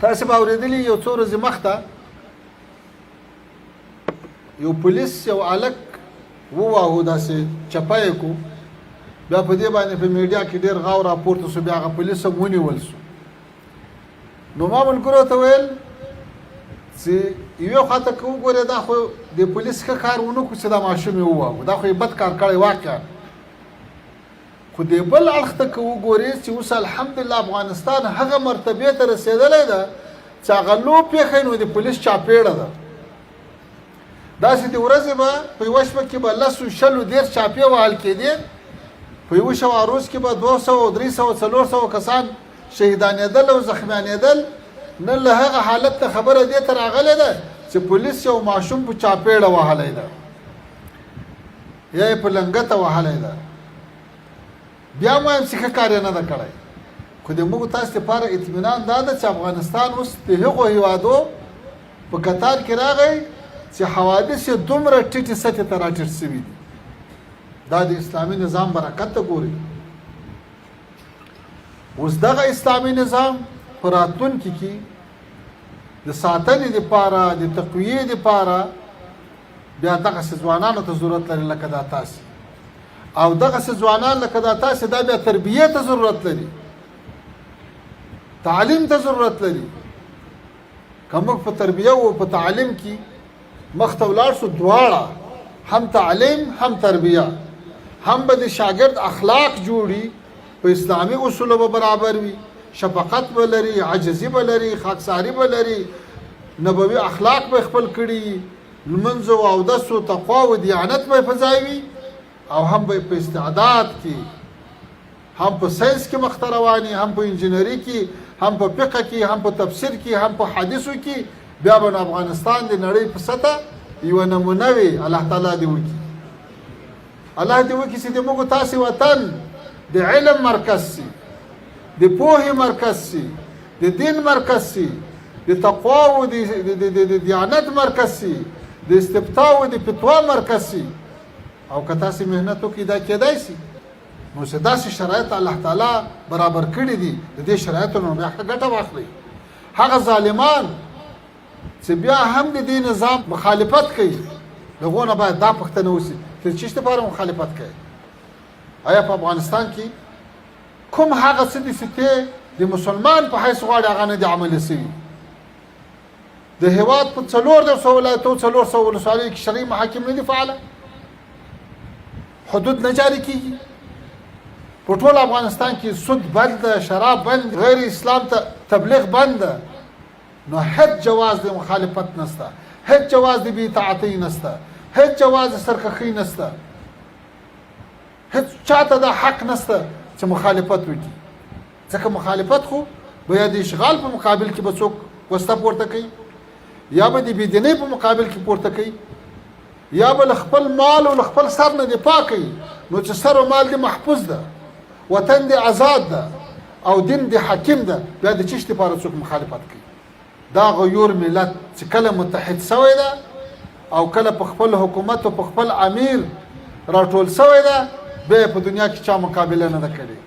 تاسې به اورېدلي یو څو ورځې مخته یو پولیس یو هلک وواهو داسې چپه یې کو بیا په دې باندې په میډیا کې ډېر غاو راپورته سو بیا هغه پولیس هم ونیول سو نو ما ملګرو ته ویل چې یوې خواته که وګورې دا خو د پولیس ښه کار ونه کړو چې دا ماشوم یې وواهو دا خو یې بد کار کړی واقعا خو د بل اړخ ته که وګورې چې اوس الحمدلله افغانستان هغه مرتبې ته رسېدلی ده چې هغه لو پېښی نو د پولیس چاپېړه ده داسې د ورځې به په یوه شپه کې به 10 چاپې وهل کېدې په یوه شوه روز کې به 200 300 400 کسان شهیدانېدل او زخمیانېدل نن له هغه حالت ته خبره دې ته راغلی ده چې پولیس یو ماشوم په چاپېړه وهلی ده یا یې په لنګته وهلی ده بیا مو هم څه ښه کار یې نه ده کړی خو د موږ تاسو لپاره اطمینان دا ده چې افغانستان اوس د هغو هیوادو په کتار کې راغی چې حوادث یې دومره ټیټې سطحې ته راټیټ شوي دي دا د اسلامي نظام برکت ته ګوري اوس دغه اسلامي نظام په راتلونکي کې د ساتنې دپاره د تقویې دپاره بیا دغسې ځوانانو ته ضرورت لري لکه دا تاسې او دغسې ځوانان لکه دا تاسې دا بیا تربیې ته ضرورت لري تعلیم ته ضرورت لري که موږ په تربیه او په تعلیم کې مخ ته ولاړ شو دواړه هم تعلیم هم تربیه هم به د شاګرد اخلاق جوړي په اسلامي اصولو به برابر وي شفقت به لري عجزي به لري خاکساري به لري نبوي اخلاق به خپل کړي لمونځ او اودس او تقوا او دیانت به په ځای وي او هم به په استعداد کې هم په ساينس کې مخ ته رواني هم په انجینري کې هم په فقه کې هم په تفسیر کې هم په حدیثو کې بیا به افغانستان د نړۍ په سطح یو نمونه وي الله تعالی دې وکړي الله دې وکړي چې د موږ تاسې وطن د علم مرکز سي د پوهې مرکز سي د دین مرکز سي د تقوا او د دیانت مرکز سي د استفتاء او د فتوا مرکز سي او که تاسې محنت وکړئ دا کېدای شي نو چې داسې شرایط الله تعالی برابر کړي دي د دې شرایطو نه بیا ښه ګټه واخلئ هغه ظالمان چې بیا هم د دې نظام مخالفت کوي د هغو نه باید دا پوښتنه وشي چې چېرته لپاره مخالفت کوي آیا په افغانستان کې کوم هغه څه دي چې د مسلمان په حیث غواړي هغه نه دي عملي شوي د هېواد په 400 ولایتو 400 ولسوالیو کې شرعي محاکم نه دي فعاله حدود نه جاري کیږي په ټول افغانستان کې سود بند ده شراب بند غیر اسلام ته تبلیغ بند ده نو هیڅ جواز د مخالفت نشته هیڅ جواز د بی‌اطاعتۍ نشته هیڅ جواز د سرکښۍ نشته هیڅ چاته د حق نشته چې مخالفت وکړي ځکه مخالفت خو به یا د اشغال په مقابل کې به څوک وسته پورته کوي یا به د بېدینۍ په مقابل کې پورته کوي یا به خپل مال او خپل سر نه دفاع کوي نو چې سر او مال دې محفوظ ده وطن دې آزاد ده او دین دې حاکم ده بیا د چیش لپاره څوک مخالفت کوي دا غیور ملت چې کله متحد شوی ده او کله په خپل حکومت او په خپل امیر راټول شوی ده به په دنیا کې چا مقابله نه ده کړې